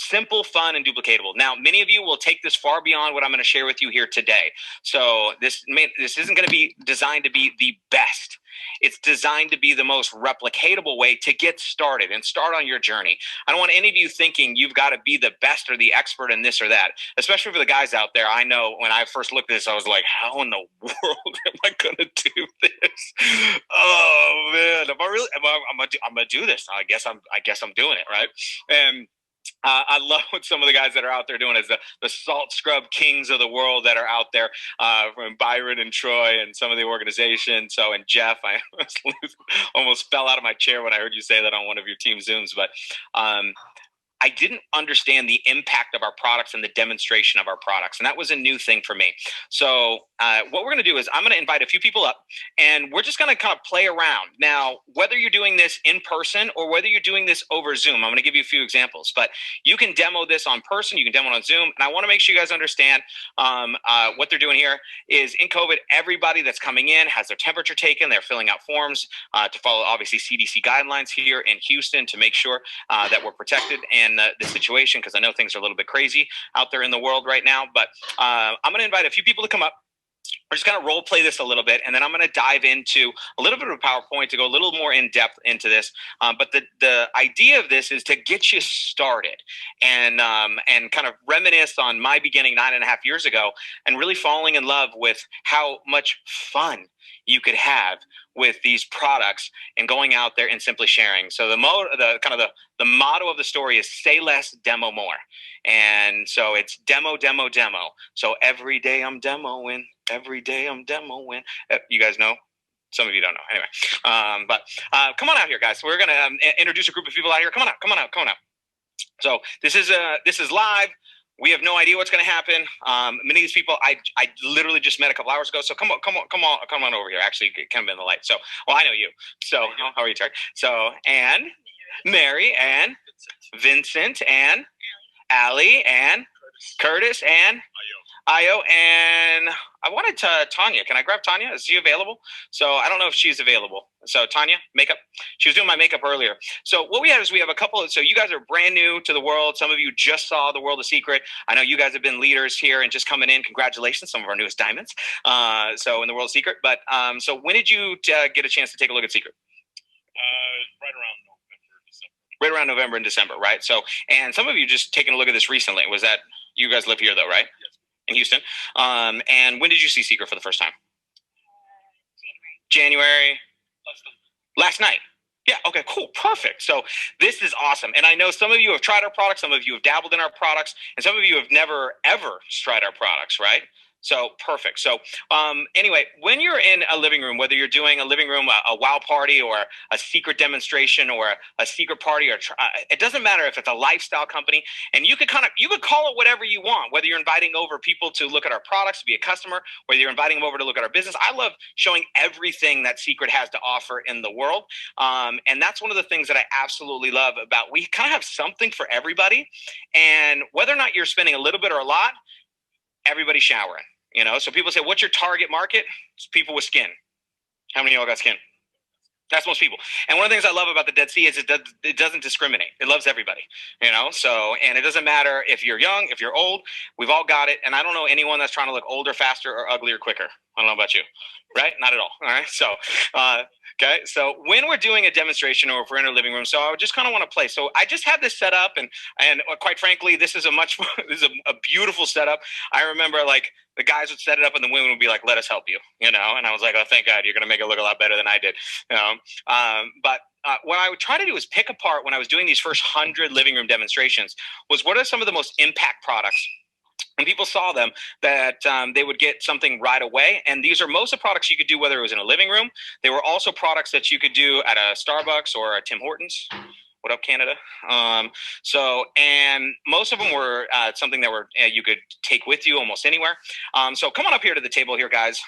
simple, fun, and duplicatable. Now, many of you will take this far beyond what I'm going to share with you here today. So this isn't going to be designed to be the best. It's designed to be the most replicatable way to get started and start on your journey. I don't want any of you thinking you've got to be the best or the expert in this or that, especially for the guys out there. I know when I first looked at this, I was like, how in the world am I going to do this? Oh man, I'm going to do this. I guess I'm doing it, right? And I love what some of the guys that are out there doing is the salt scrub kings of the world that are out there, from Byron and Troy and some of the organization. So, and Jeff, I almost fell out of my chair when I heard you say that on one of your team Zooms. But I didn't understand the impact of our products and the demonstration of our products. And that was a new thing for me. So what we're going to do is I'm going to invite a few people up and we're just going to kind of play around. Now, whether you're doing this in person or whether you're doing this over Zoom, I'm going to give you a few examples, but you can demo this on person, you can demo it on Zoom. And I want to make sure you guys understand what they're doing here is in COVID, everybody that's coming in has their temperature taken. They're filling out forms to follow obviously CDC guidelines here in Houston to make sure that we're protected and the situation, because I know things are a little bit crazy out there in the world right now. But I'm going to invite a few people to come up. We're just going to role play this a little bit, and then I'm going to dive into a little bit of a PowerPoint to go a little more in depth into this. But the idea of this is to get you started and kind of reminisce on my beginning 9.5 years ago, and really falling in love with how much fun you could have with these products and going out there and simply sharing. So the motto of the story is say less, demo more. And so it's demo, demo, demo. So every day I'm demoing, every day I'm demoing. You guys know? Some of you don't know. Anyway, but come on out here, guys. We're going to introduce a group of people out here. Come on out. So this is live. We have no idea what's going to happen. Many of these people I literally just met a couple hours ago. So come on over here. Actually, come in the light. So, well, I know you. So, how are you, Terry? So, and Mary and Vincent and Allie and Curtis and Io, and I wanted Tanya. Can I grab Tanya? Is she available? So I don't know if she's available. So Tanya, makeup. She was doing my makeup earlier. So what we have is we have a couple of, so you guys are brand new to the world. Some of you just saw the world of Seacret. I know you guys have been leaders here and just coming in. Congratulations, some of our newest diamonds. So in the world of Seacret. But so when did you get a chance to take a look at Seacret? Right around November and December, right? So, and some of you just taking a look at this recently. Was that, you guys live here though, right? Yes. In Houston. And when did you see Seacret for the first time? January. Last night. Yeah. Okay, cool. Perfect. So this is awesome. And I know some of you have tried our products. Some of you have dabbled in our products. And some of you have never, ever tried our products, right? So perfect. So anyway, when you're in a living room, whether you're doing a living room, a wow party or a Seacret demonstration or a Seacret party, or it doesn't matter if it's a lifestyle company, and you could call it whatever you want, whether you're inviting over people to look at our products, to be a customer, whether you're inviting them over to look at our business. I love showing everything that Seacret has to offer in the world. And that's one of the things that I absolutely love about, we kind of have something for everybody. And whether or not you're spending a little bit or a lot, everybody's showering, you know? So people say, what's your target market? It's people with skin. How many of y'all got skin? That's most people. And one of the things I love about the Dead Sea is it doesn't discriminate. It loves everybody, you know? So, and it doesn't matter if you're young, if you're old, we've all got it. And I don't know anyone that's trying to look older, faster, or uglier quicker. I don't know about you, right? Not at all. All right. So, okay. So when we're doing a demonstration or if we're in a living room, so I would just kind of want to play. So I just had this set up, and quite frankly, this is this is a beautiful setup. I remember like the guys would set it up and the women would be like, let us help you, you know? And I was like, oh, thank God, you're going to make it look a lot better than I did. You know? But what I would try to do is pick apart when I was doing these first 100 living room demonstrations was what are some of the most impact products. And people saw them that they would get something right away. And these are most of the products you could do, whether it was in a living room. They were also products that you could do at a Starbucks or a Tim Hortons. What up, Canada? And most of them were something that you could take with you almost anywhere. So come on up here to the table here, guys.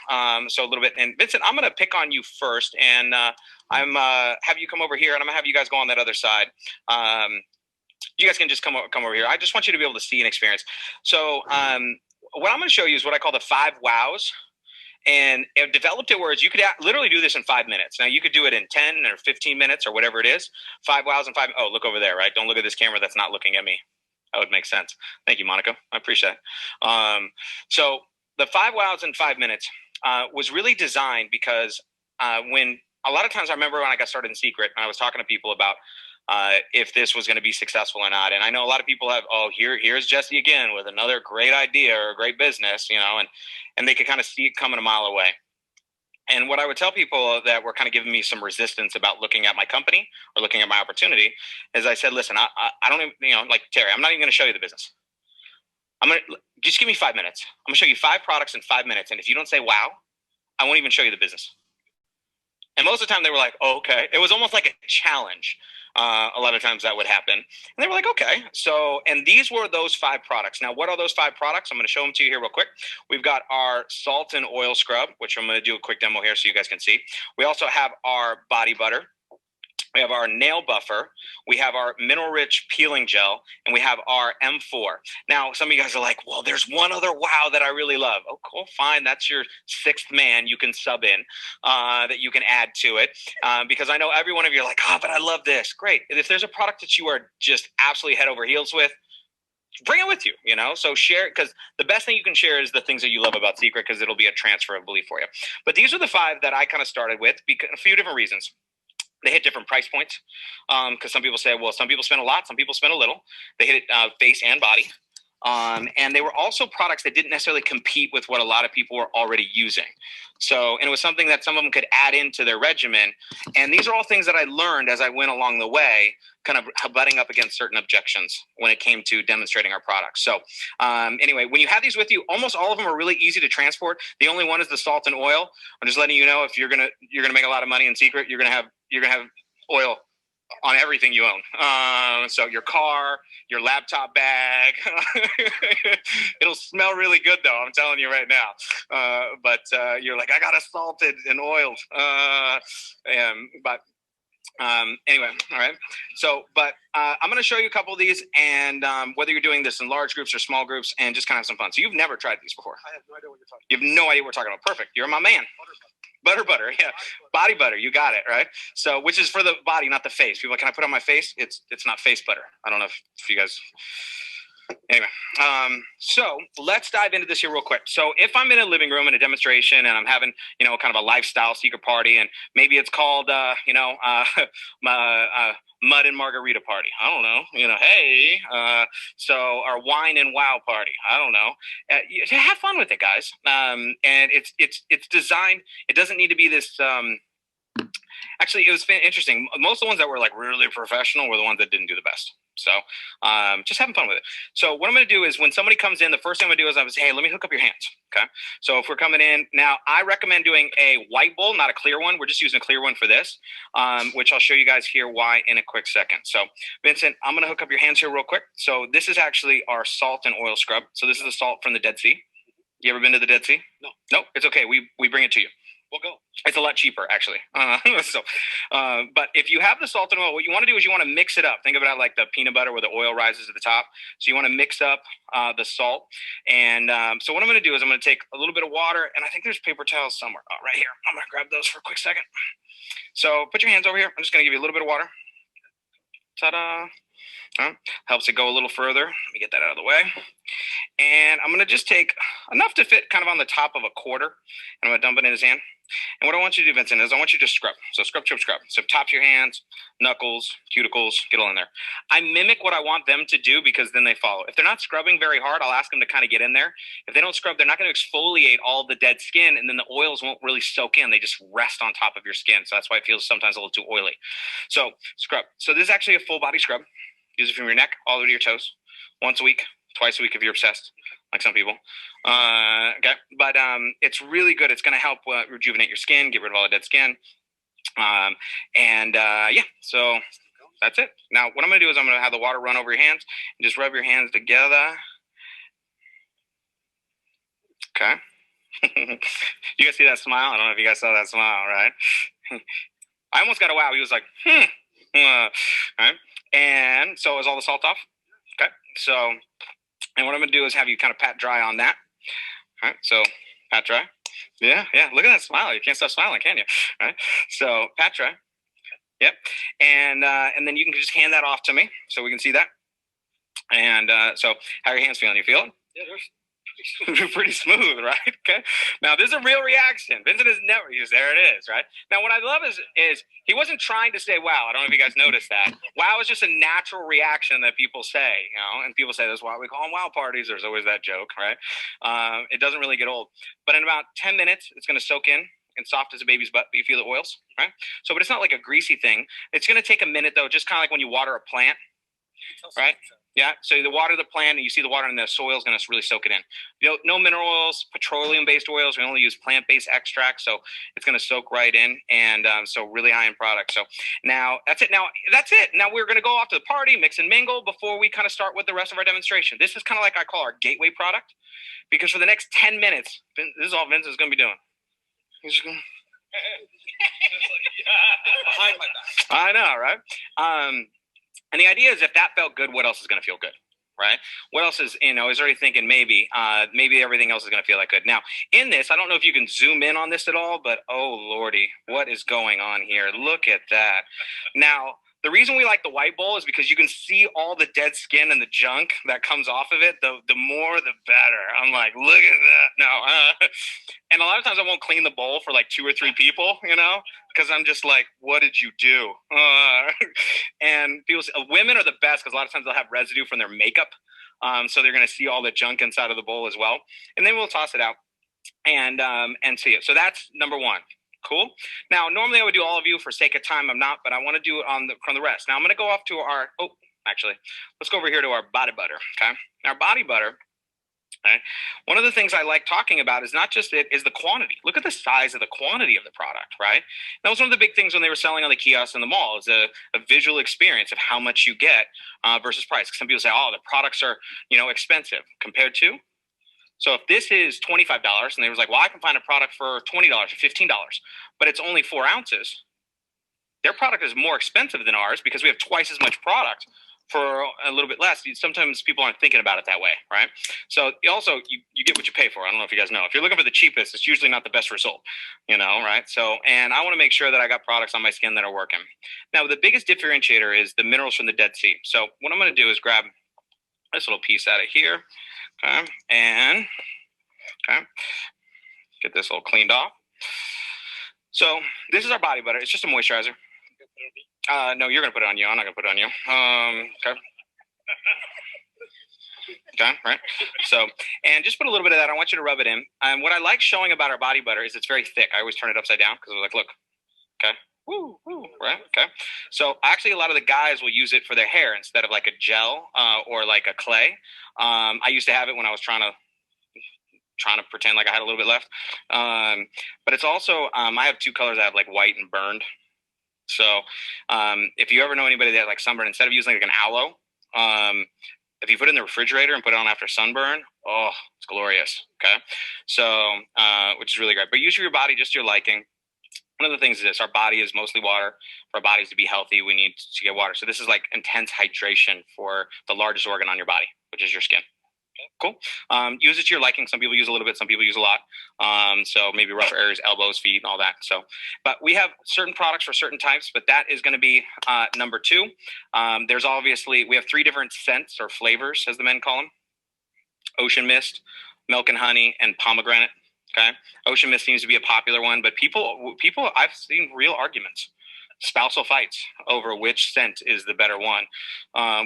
So a little bit. And Vincent, I'm going to pick on you first. And have you come over here. And I'm going to have you guys go on that other side. You guys can just come over here. I just want you to be able to see and experience. So what I'm going to show you is what I call the 5 wows. And I've developed it where you could literally do this in 5 minutes. Now, you could do it in 10 or 15 minutes or whatever it is. 5 wows and 5. Oh, look over there, right? Don't look at this camera that's not looking at me. That would make sense. Thank you, Monica. I appreciate it. So the 5 wows in 5 minutes was really designed because when a lot of times I remember when I got started in Seacret, and I was talking to people about if this was going to be successful or not. And I know a lot of people have, here's Jesse again with another great idea or a great business, and they could kind of see it coming a mile away. And what I would tell people that were kind of giving me some resistance about looking at my company or looking at my opportunity is I said, listen, I don't even, like Terry, I'm not even going to show you the business. Just give me 5 minutes. I'm going to show you 5 products in 5 minutes. And if you don't say, wow, I won't even show you the business. And most of the time they were like, oh, okay. It was almost like a challenge. A lot of times that would happen. And they were like, okay. So, and these were those 5 products. Now, what are those 5 products? I'm going to show them to you here real quick. We've got our salt and oil scrub, which I'm going to do a quick demo here so you guys can see. We also have our body butter. We have our nail buffer, we have our mineral rich peeling gel, and we have our M4. Now, some of you guys are like, well, there's one other wow that I really love. Oh, cool, fine. That's your 6th man you can sub in that you can add to it. Because I know every one of you are like, but I love this. Great. If there's a product that you are just absolutely head over heels with, bring it with you, so share it, because the best thing you can share is the things that you love about Seacret, because it'll be a transfer of belief for you. But these are the 5 that I kind of started with because a few different reasons. They hit different price points because some people say, well, some people spend a lot, some people spend a little. They hit it face and body. And they were also products that didn't necessarily compete with what a lot of people were already using. So, and it was something that some of them could add into their regimen. And these are all things that I learned as I went along the way, kind of butting up against certain objections when it came to demonstrating our products. So anyway, when you have these with you, almost all of them are really easy to transport. The only one is the salt and oil. I'm just letting you know, if you're gonna make a lot of money in Seacret, you're gonna have oil on everything you own. So your car, your laptop bag, it'll smell really good though. I'm telling you right now. But you're like, I got it salted and oiled. Anyway, all right. So, but I'm going to show you a couple of these, and whether you're doing this in large groups or small groups, and just kind of have some fun. So you've never tried these before. I have no idea what you're talking about. You have no idea what we're talking about. Perfect. You're my man. Butter, yeah. Body butter, you got it, right? So, which is for the body, not the face. People are like, can I put on my face? It's not face butter. I don't know if you guys... Anyway, so let's dive into this here real quick. So if I'm in a living room in a demonstration and I'm having, kind of a lifestyle Seacret party, and maybe it's called, mud and margarita party. I don't know, hey, so our wine and wow party. I don't know. Have fun with it, guys. And it's designed. It doesn't need to be this. Actually, it was interesting. Most of the ones that were like really professional were the ones that didn't do the best. So just having fun with it. So what I'm going to do is when somebody comes in, the first thing I'm going to do is I'm going to say, hey, let me hook up your hands. Okay. So if we're coming in now, I recommend doing a white bowl, not a clear one. We're just using a clear one for this, which I'll show you guys here why in a quick second. So Vincent, I'm going to hook up your hands here real quick. So this is actually our salt and oil scrub. So this is the salt from the Dead Sea. You ever been to the Dead Sea? No, it's okay. We bring it to you. We'll go. It's a lot cheaper, actually. But if you have the salt and oil, what you want to do is you want to mix it up. Think about it like the peanut butter where the oil rises to the top. So you want to mix up the salt. And so what I'm going to do is I'm going to take a little bit of water, and I think there's paper towels somewhere. Oh, right here. I'm going to grab those for a quick second. So put your hands over here. I'm just going to give you a little bit of water. Ta-da. Helps it go a little further. Let me get that out of the way. And I'm going to just take enough to fit kind of on the top of a quarter. And I'm going to dump it in his hand. And what I want you to do, Vincent, is I want you to scrub. So scrub. So tops of your hands, knuckles, cuticles, get all in there. I mimic what I want them to do because then they follow. If they're not scrubbing very hard, I'll ask them to kind of get in there. If they don't scrub, they're not going to exfoliate all the dead skin, and then the oils won't really soak in. They just rest on top of your skin. So that's why it feels sometimes a little too oily. So scrub. So this is actually a full body scrub. Use it from your neck all the way to your toes. Once a week, twice a week if you're obsessed, like some people. Okay, but it's really good. It's going to help rejuvenate your skin, get rid of all the dead skin. Yeah, so that's it. Now, what I'm going to do is I'm going to have the water run over your hands and just rub your hands together. Okay. You guys see that smile? I don't know if you guys saw that smile, right? I almost got a wow. He was like, all right. And so is all the salt off? Okay. So, and what I'm going to do is have you kind of pat dry on that. All right. So pat dry. Yeah. Look at that smile. You can't stop smiling, can you? All right. So pat dry. Yep. And then you can just hand that off to me so we can see that. And so how are your hands feeling? You feel it? Yeah, pretty smooth, right? Okay. Now this is a real reaction. Vincent has never used. There it is, right? Now what I love is he wasn't trying to say wow. I don't know if you guys noticed that. Wow is just a natural reaction that people say, and people say that's why we call them wow parties. There's always that joke, right? It doesn't really get old. But in about 10 minutes, it's going to soak in and soft as a baby's butt, but you feel the oils, right? So, but it's not like a greasy thing. It's going to take a minute though, just kind of like when you water a plant, right? Yeah, so you water the plant and you see the water and the soil is going to really soak it in. No mineral oils, petroleum-based oils. We only use plant-based extracts, so it's going to soak right in, and so really high-end product. So now that's it. Now we're going to go off to the party, mix and mingle before we kind of start with the rest of our demonstration. This is kind of like I call our gateway product, because for the next 10 minutes, this is all Vince is going to be doing. He's just going behind my back. I know, right? And the idea is if that felt good, what else is going to feel good, right? What else is, is already thinking maybe everything else is going to feel that good. Now, in this, I don't know if you can zoom in on this at all, but oh, Lordy, what is going on here? Look at that. Now, the reason we like the white bowl is because you can see all the dead skin and the junk that comes off of it. The more, the better. I'm like, look at that. No. And a lot of times I won't clean the bowl for like 2 or 3 people, because I'm just like, what did you do? And people say, women are the best because a lot of times they'll have residue from their makeup. So they're going to see all the junk inside of the bowl as well. And then we'll toss it out and see it. So that's number one. Cool. Now, normally I would do all of you for sake of time. I'm not, but I want to do it from the rest. Now I'm going to go off to let's go over here to our body butter. Okay. Our body butter. Okay. One of the things I like talking about is not just is the quantity. Look at the size of the quantity of the product, right? That was one of the big things when they were selling on the kiosks in the mall is a visual experience of how much you get versus price. Some people say, oh, the products are, expensive compared to. So if this is $25 and they was like, well, I can find a product for $20 or $15, but it's only 4 ounces, their product is more expensive than ours because we have twice as much product for a little bit less. Sometimes people aren't thinking about it that way, right? So also you get what you pay for. I don't know if you guys know. If you're looking for the cheapest, it's usually not the best result, right? So, and I want to make sure that I got products on my skin that are working. Now, the biggest differentiator is the minerals from the Dead Sea. So what I'm going to do is grab this little piece out of here, okay, and get this all cleaned off. So this is our body butter. It's just a moisturizer. No, you're going to put it on you. I'm not going to put it on you. Okay. Okay, right. So, and just put a little bit of that. I want you to rub it in. And what I like showing about our body butter is it's very thick. I always turn it upside down because we're like, look. Okay. Woo, right. Okay. So actually, a lot of the guys will use it for their hair instead of like a gel or like a clay. I used to have it when I was trying to pretend like I had a little bit left. But it's also, I have 2 colors. I have like white and burned. So if you ever know anybody that like sunburn, instead of using like an aloe, if you put it in the refrigerator and put it on after sunburn, oh, it's glorious. Okay. So, which is really great, but use your body, just your liking. One of the things is this, our body is mostly water. For our bodies to be healthy, we need to get water. So this is like intense hydration for the largest organ on your body, which is your skin. Cool. Use it to your liking. Some people use a little bit, some people use a lot. So maybe rougher areas, elbows, feet, and all that. So, but we have certain products for certain types, but that is going to be number 2. There's obviously, we have 3 different scents or flavors, as the men call them. Ocean mist, milk and honey, and pomegranate. Okay. Ocean mist seems to be a popular one, but people, I've seen real arguments, spousal fights over which scent is the better one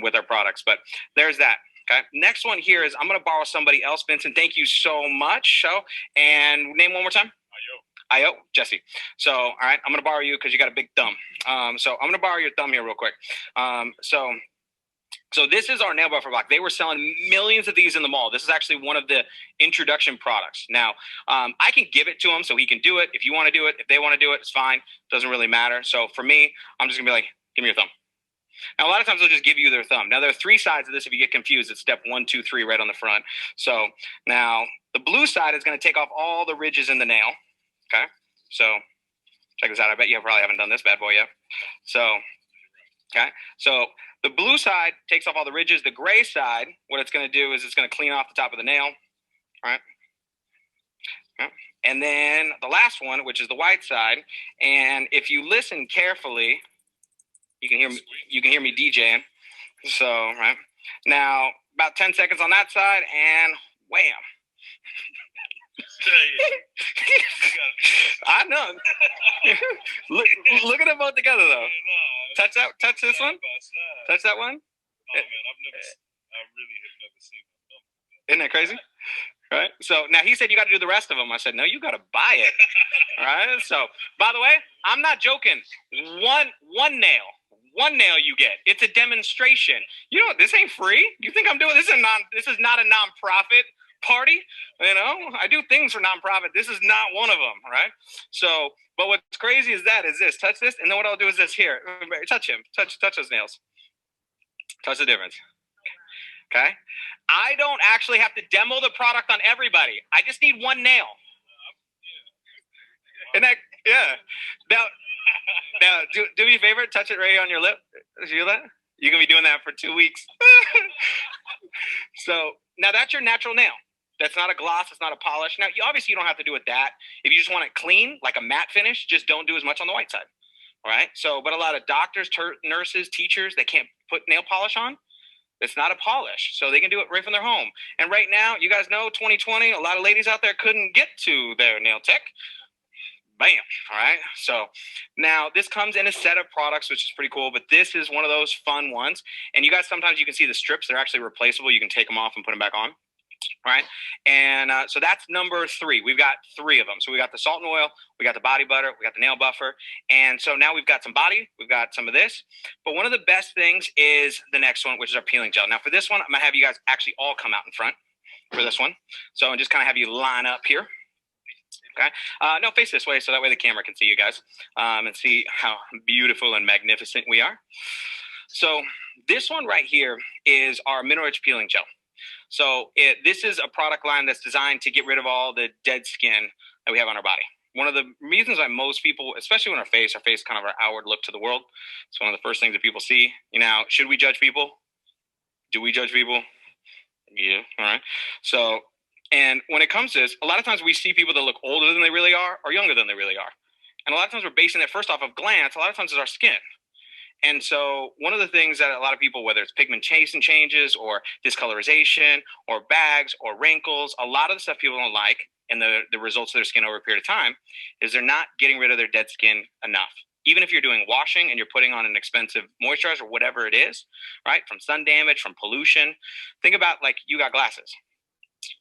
with our products. But there's that. Okay. Next one here is I'm going to borrow somebody else. Vincent, thank you so much. So, and name one more time. Ayo, Jesse. So, all right, I'm going to borrow you because you got a big thumb. So I'm going to borrow your thumb here real quick. So this is our nail buffer block. They were selling millions of these in the mall. This is actually one of the introduction products. Now, I can give it to him so he can do it. If you want to do it, if they want to do it, it's fine. Doesn't really matter. So for me, I'm just going to be like, give me your thumb. Now, a lot of times they'll just give you their thumb. Now, there are 3 sides of this. If you get confused, it's step 1, 2, 3 right on the front. So now the blue side is going to take off all the ridges in the nail. Okay. So check this out. I bet you probably haven't done this bad boy yet. So, okay. So the blue side takes off all the ridges. The gray side, what it's going to do is it's going to clean off the top of the nail. All right. Okay. And then the last one, which is the white side. And if you listen carefully, you can hear me DJing. So, right. Now, about 10 seconds on that side, and wham. I know. look at them both together, though. Touch this one. Touch that one. Oh man, I really have never seen that. Isn't that crazy? Right. So now he said you got to do the rest of them. I said no, you got to buy it. All right. So by the way, I'm not joking. One nail you get. It's a demonstration. You know, this ain't free. You think I'm doing this? This is not a nonprofit party. You know, I do things for nonprofit. This is not one of them. Right. So, but what's crazy is this. Touch this, and then what I'll do is this. Here, touch him. Touch those nails. Touch the difference. Okay. I don't actually have to demo the product on everybody. I just need one nail. And that, yeah. Now, do me a favor. Touch it right here on your lip. You feel that? You're going to be doing that for 2 weeks. So now that's your natural nail. That's not a gloss. It's not a polish. Now, obviously, you don't have to do it that. If you just want it clean, like a matte finish, just don't do as much on the white side. All right. So, but a lot of doctors, nurses, teachers, they can't put nail polish on. It's not a polish. So they can do it right from their home. And right now, you guys know 2020, a lot of ladies out there couldn't get to their nail tech. Bam. All right. So now this comes in a set of products, which is pretty cool. But this is one of those fun ones. And you guys, sometimes you can see the strips. They're actually replaceable. You can take them off and put them back on. Right. And so that's number 3. We've got 3 of them. So we got the salt and oil, we got the body butter, we got the nail buffer. And so now we've got some body, we've got some of this. But one of the best things is the next one, which is our peeling gel. Now for this one, I'm going to have you guys actually all come out in front for this one. So I'm just kind of have you line up here. Okay. No, face this way so that way the camera can see you guys and see how beautiful and magnificent we are. So this one right here is our mineral rich peeling gel. So this is a product line that's designed to get rid of all the dead skin that we have on our body. One of the reasons why most people, especially when our face kind of our outward look to the world, it's one of the first things that people see. You know, should we judge people? Do we judge people? Yeah. All right. So, and when it comes to this, a lot of times we see people that look older than they really are or younger than they really are. And a lot of times we're basing it first off of glance. A lot of times it's our skin. And so one of the things that a lot of people, whether it's pigmentation changes or discolorization or bags or wrinkles, a lot of the stuff people don't like and the results of their skin over a period of time is they're not getting rid of their dead skin enough. Even if you're doing washing and you're putting on an expensive moisturizer or whatever it is, right? From sun damage, from pollution. Think about like you got glasses.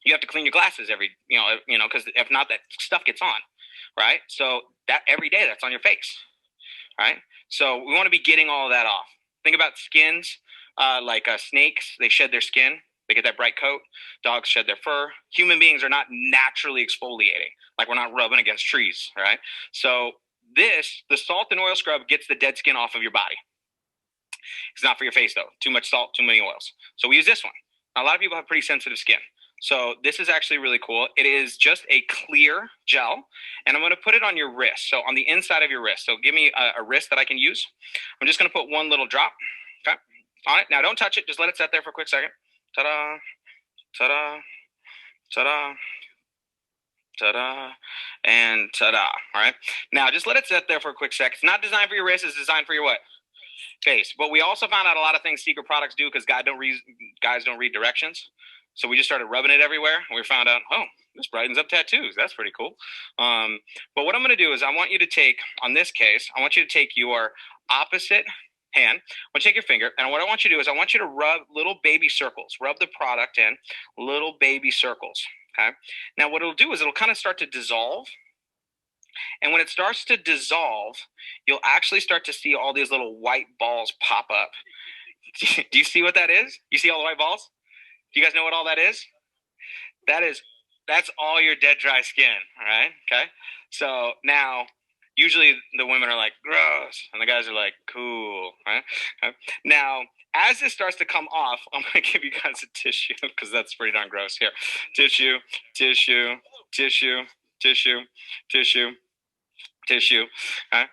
You have to clean your glasses every, because if not, that stuff gets on, right? So that every day that's on your face, right? So we want to be getting all of that off. Think about skins, like snakes, they shed their skin. They get that bright coat. Dogs shed their fur. Human beings are not naturally exfoliating. Like we're not rubbing against trees, right? So the salt and oil scrub gets the dead skin off of your body. It's not for your face though. Too much salt, too many oils. So we use this one. Now, a lot of people have pretty sensitive skin. So this is actually really cool. It is just a clear gel, and I'm going to put it on your wrist. So on the inside of your wrist. So give me a wrist that I can use. I'm just going to put one little drop, okay, on it. Now don't touch it. Just let it sit there for a quick second. Ta-da, ta-da, ta-da, ta-da, and ta-da. All right. Now just let it sit there for a quick second. It's not designed for your wrist. It's designed for your what? Face. But we also found out a lot of things Seacret products do because guys don't read directions. So we just started rubbing it everywhere, and we found out, oh, this brightens up tattoos. That's pretty cool. But what I'm going to do is I want you to take, on this case, I want you to take your opposite hand. I want you to take your finger, and what I want you to do is I want you to rub little baby circles. Rub the product in little baby circles, okay? Now what it'll do is it'll kind of start to dissolve. And when it starts to dissolve, you'll actually start to see all these little white balls pop up. Do you see what that is? You see all the white balls? Do you guys know what all that is? That's all your dead, dry skin, all right? Okay? So now, usually the women are like, gross, and the guys are like, cool, right? Okay? Now, as this starts to come off, I'm going to give you guys a tissue, because that's pretty darn gross. Here, tissue, tissue, tissue, tissue, tissue, tissue, okay?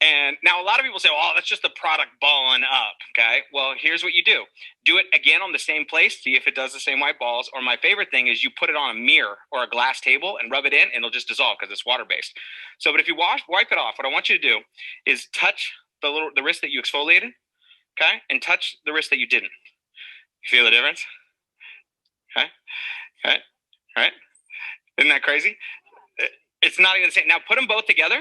And now a lot of people say, oh, that's just the product balling up, okay? Well, here's what you do. Do it again on the same place, see if it does the same white balls, or my favorite thing is you put it on a mirror or a glass table and rub it in, and it'll just dissolve because it's water-based. So, but if you wipe it off, what I want you to do is touch the wrist that you exfoliated, okay? And touch the wrist that you didn't. You feel the difference? Okay. Okay. All right. Isn't that crazy? It's not even the same. Now put them both together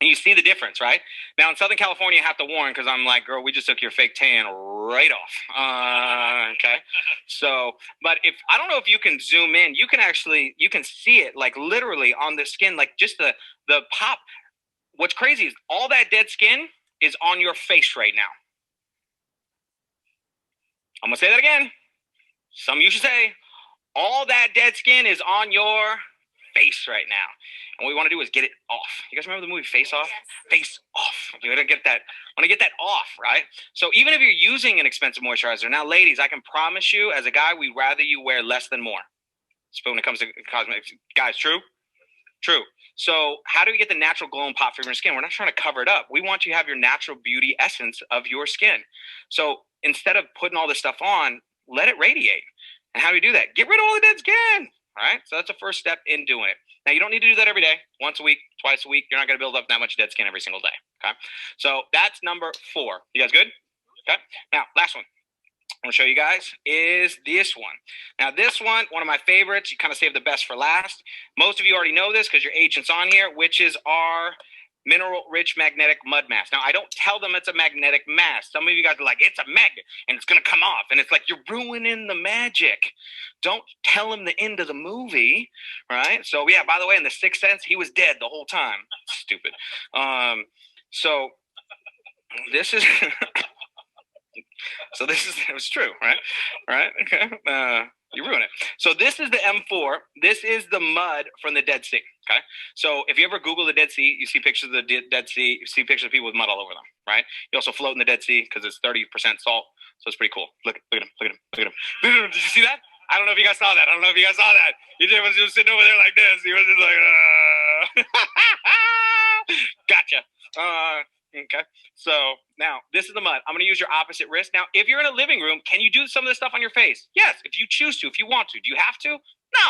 and you see the difference, right? Now in Southern California, I have to warn because I'm like, girl, we just took your fake tan right off. Okay. So, but if I don't know if you can zoom in, you can see it like literally on the skin, like just the pop. What's crazy is all that dead skin is on your face right now. I'm gonna say that again. Some of you should say, all that dead skin is on your face right now. And what we want to do is get it off. You guys remember the movie Face Off? Yes. Face off. You want to get that off, right? So even if you're using an expensive moisturizer, now ladies, I can promise you, as a guy, we'd rather you wear less than more. So when it comes to cosmetics, guys, true? True. So how do we get the natural glow and pop from your skin? We're not trying to cover it up. We want you to have your natural beauty essence of your skin. So instead of putting all this stuff on, let it radiate. And how do we do that? Get rid of all the dead skin. All right. So that's the first step in doing it. Now, you don't need to do that every day. Once a week, twice a week. You're not going to build up that much dead skin every single day. Okay. So that's number 4. You guys good? Okay. Now, last one I'm going to show you guys is this one. Now, this one of my favorites. You kind of save the best for last. Most of you already know this because your agent's on here, which is our mineral-rich magnetic mud mask. Now, I don't tell them it's a magnetic mask. Some of you guys are like, it's a magnet, and it's going to come off. And it's like, you're ruining the magic. Don't tell him the end of the movie, right? So, yeah, by the way, in The Sixth Sense, he was dead the whole time. Stupid. So, this is... So this is, it was true, right? Right? Okay. You ruin it. So this is the M4. This is the mud from the Dead Sea. Okay. So if you ever Google the Dead Sea, you see pictures of the Dead Sea. You see pictures of people with mud all over them, right? You also float in the Dead Sea because it's 30% salt. So it's pretty cool. Look at him. Look at him. Look at him. Did you see that? I don't know if you guys saw that. He was just sitting over there like this. He was just like, gotcha. Okay. So now this is the mud. I'm going to use your opposite wrist. Now, if you're in a living room, can you do some of this stuff on your face? Yes, if you choose to, if you want to. Do you have to? No.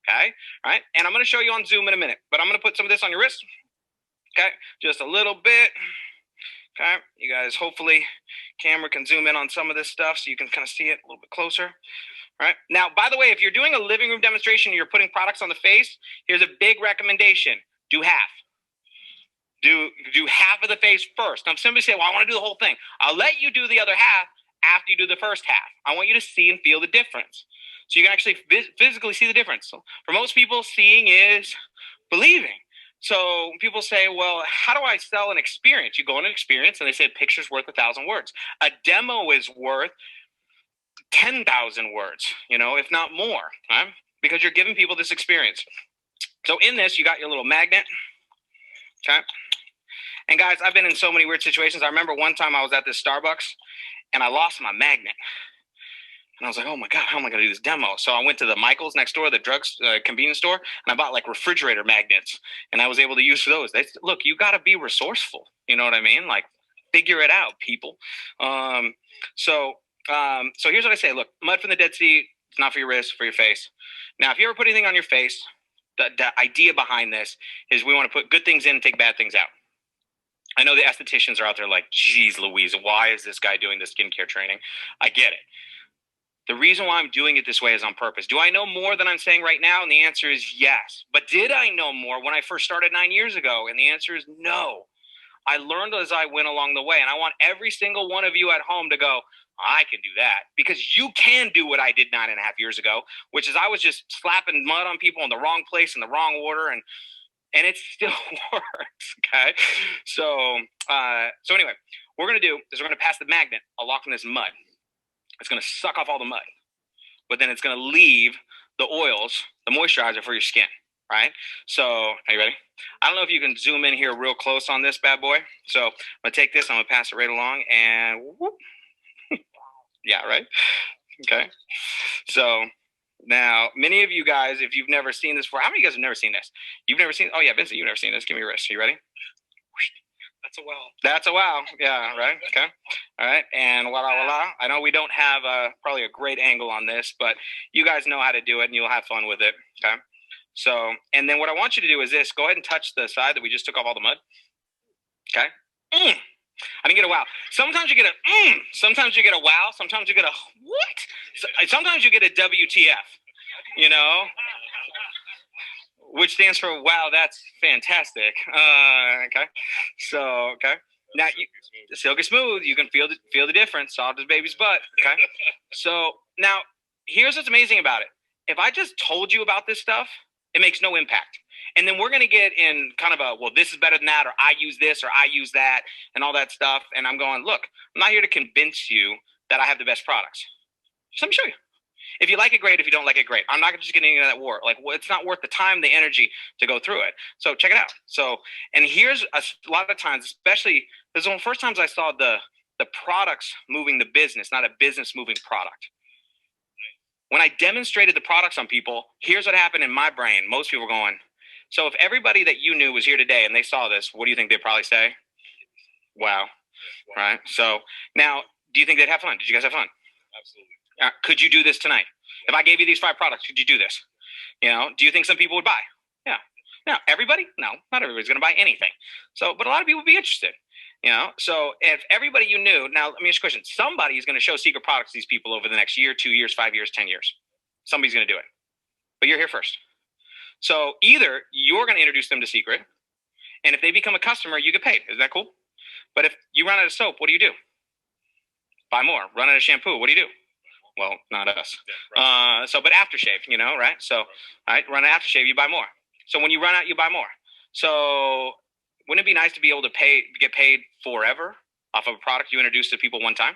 Okay. All right. And I'm going to show you on Zoom in a minute, but I'm going to put some of this on your wrist. Okay. Just a little bit. Okay. You guys, hopefully camera can zoom in on some of this stuff so you can kind of see it a little bit closer. All right. Now, by the way, if you're doing a living room demonstration and you're putting products on the face, here's a big recommendation. Do half. Do half of the face first. Now, if somebody say, well, I want to do the whole thing. I'll let you do the other half after you do the first half. I want you to see and feel the difference. So you can actually physically see the difference. So for most people, seeing is believing. So people say, well, how do I sell an experience? You go on an experience and they say a picture's worth 1,000 words. A demo is worth 10,000 words, if not more, right? Because you're giving people this experience. So in this, you got your little magnet. Okay. And guys, I've been in so many weird situations. I remember one time I was at this Starbucks and I lost my magnet. And I was like, oh my God, how am I going to do this demo? So I went to the Michael's next door, the drugs convenience store, and I bought like refrigerator magnets. And I was able to use those. Look, you got to be resourceful. You know what I mean? Like, figure it out, people. So here's what I say. Look, mud from the Dead Sea, it's not for your wrist, for your face. Now, if you ever put anything on your face, the idea behind this is we want to put good things in and take bad things out. I know the estheticians are out there like, geez, Louise, why is this guy doing the skincare training? I get it. The reason why I'm doing it this way is on purpose. Do I know more than I'm saying right now? And the answer is yes. But did I know more when I first started 9 years ago? And the answer is no. I learned as I went along the way. And I want every single one of you at home to go, I can do that. Because you can do what I did 9.5 years ago, which is I was just slapping mud on people in the wrong place in the wrong order. And it still works, okay? So anyway, what we're going to do is we're going to pass the magnet along this mud. It's going to suck off all the mud, but then it's going to leave the oils, the moisturizer for your skin, right? So are you ready? I don't know if you can zoom in here real close on this bad boy. So I'm going to take this, I'm going to pass it right along, and whoop. Yeah, right? Okay. So now, many of you guys, if you've never seen this before, how many of you guys have never seen this? You've never seen, oh yeah, Vincent, you've never seen this. Give me your wrist. Are you ready? That's a wow. That's a wow. Yeah, right? Okay. All right. And voila. I know we don't have probably a great angle on this, but you guys know how to do it and you'll have fun with it. Okay. So, and then what I want you to do is this. Go ahead and touch the side that we just took off all the mud. Okay. I didn't get a wow. Sometimes you get a sometimes you get a wow. Sometimes you get a what? Sometimes you get a WTF, you know, which stands for wow, that's fantastic. Okay. So, okay. Now, silky smooth. You can feel the difference. Soft as baby's butt. Okay. So, now, here's what's amazing about it. If I just told you about this stuff, it makes no impact. And then we're going to get in kind of a, well, this is better than that, or I use this, or I use that, and all that stuff. And I'm going, look, I'm not here to convince you that I have the best products. Just let me show you. If you like it, great. If you don't like it, great. I'm not just getting into that war. Like, well, it's not worth the time, the energy to go through it. So check it out. So, and here's a lot of times, especially, this is one of the first times I saw the products moving the business, not a business moving product. When I demonstrated the products on people, here's what happened in my brain. Most people were going, so if everybody that you knew was here today and they saw this, what do you think they'd probably say? Wow. Right. So now, do you think they'd have fun? Did you guys have fun? Absolutely. Could you do this tonight? If I gave you these 5 products, could you do this? You know, do you think some people would buy? Yeah. Now, everybody? No, not everybody's going to buy anything. So, but a lot of people would be interested. You know, so if everybody you knew, now let me ask you a question. Somebody is going to show secret products to these people over the next year, 2 years, 5 years, 10 years. Somebody's going to do it. But you're here first. So either you're going to introduce them to Seacret, and if they become a customer, you get paid. Is that cool? But if you run out of soap, what do? Buy more. Run out of shampoo, what do? Well, not us. So, but aftershave, you know, right? So, all right, run an aftershave, you buy more. So when you run out, you buy more. So wouldn't it be nice to be able to get paid forever off of a product you introduced to people one time?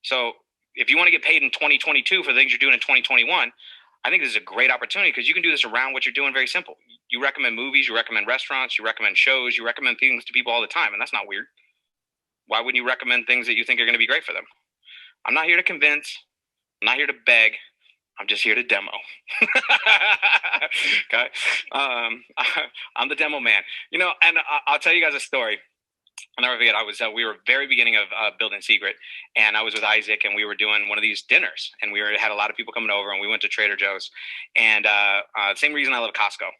So if you want to get paid in 2022 for the things you're doing in 2021, I think this is a great opportunity because you can do this around what you're doing. Very simple. You recommend movies, you recommend restaurants, you recommend shows, you recommend things to people all the time. And that's not weird. Why wouldn't you recommend things that you think are going to be great for them? I'm not here to convince. I'm not here to beg. I'm just here to demo. Okay. I'm the demo man. You know, and I'll tell you guys a story. I'll never forget. We were very beginning of building Seacret, and I was with Isaac, and we were doing one of these dinners, and had a lot of people coming over, and we went to Trader Joe's, and same reason I love Costco.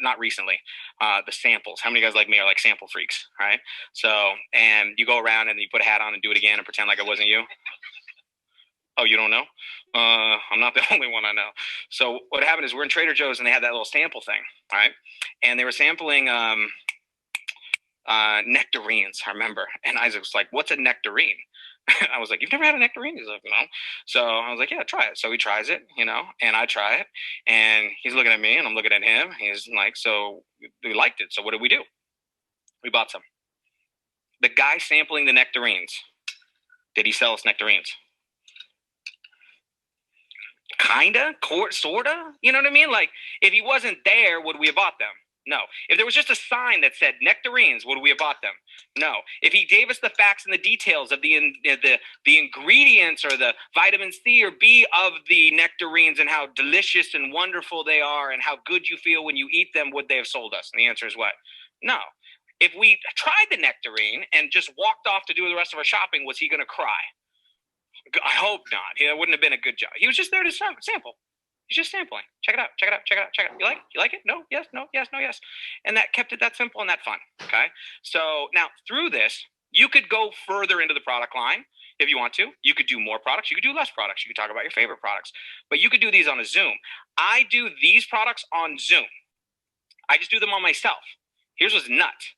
Not recently, the samples. How many guys like me are like sample freaks, right? So, and you go around and you put a hat on and do it again and pretend like it wasn't you. Oh, you don't know? I'm not the only one I know. So what happened is we're in Trader Joe's and they had that little sample thing, right? And they were sampling nectarines, I remember. And Isaac was like, what's a nectarine? I was like, you've never had a nectarine? He's like, no. So I was like, yeah, try it. So he tries it, you know, and I try it. And he's looking at me and I'm looking at him. He's like, so we liked it. So what did we do? We bought some. The guy sampling the nectarines, did he sell us nectarines? Kinda, sorta, you know what I mean? Like, if he wasn't there, would we have bought them? No. If there was just a sign that said nectarines, would we have bought them? No. If he gave us the facts and the details of the ingredients or the vitamin C or B of the nectarines and how delicious and wonderful they are and how good you feel when you eat them, would they have sold us? And the answer is what? No. If we tried the nectarine and just walked off to do the rest of our shopping, was he going to cry? I hope not. It wouldn't have been a good job. He was just there to sample. He's just sampling. Check it out. Check it out. Check it out. Check it out. You like it? No. Yes. No. Yes. No. Yes. And that kept it that simple and that fun. Okay. So now through this, you could go further into the product line if you want to. You could do more products. You could do less products. You could talk about your favorite products. But you could do these on a Zoom. I do these products on Zoom. I just do them on myself. Here's what's nuts.